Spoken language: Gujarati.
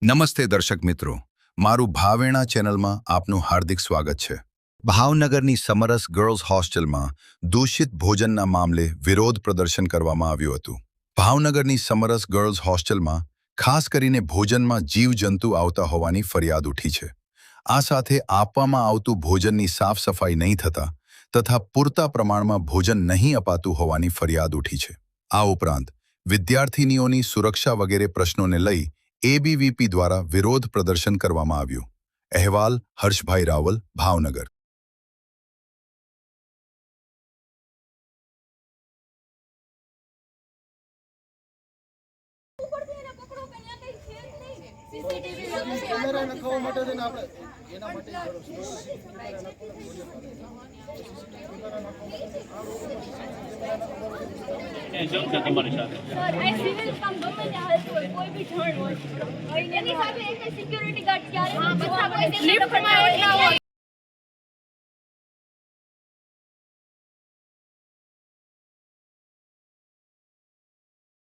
નમસ્તે દર્શક મિત્રો, મારું ભાવેણા ચેનલમાં આપનું હાર્દિક સ્વાગત છે. ભાવનગરની સમરસ ગર્લ્સ હોસ્ટેલમાં દૂષિત ભોજનના મામલે વિરોધ પ્રદર્શન કરવામાં આવ્યું હતું. ભાવનગરની સમરસ ગર્લ્સ હોસ્ટેલમાં ખાસ કરીને ભોજનમાં જીવજંતુ આવતા હોવાની ફરિયાદ ઉઠી છે. આ સાથે આપવામાં આવતું ભોજનની સાફ સફાઈ નહીં થતા તથા પૂરતા પ્રમાણમાં ભોજન નહીં અપાતું હોવાની ફરિયાદ ઉઠી છે. આ ઉપરાંત વિદ્યાર્થિનીઓની સુરક્ષા વગેરે પ્રશ્નોને લઈ એબીવીપી દ્વારા વિરોધ પ્રદર્શન કરવામાં આવ્યું. અહેવાલ હર્ષભાઈ રાવલ, ભાવનગર. કેમેરા નખાવવા માટે થઈને આપણે એના માટે તમારી સાથે લિફ્ટમાં એટલા હોય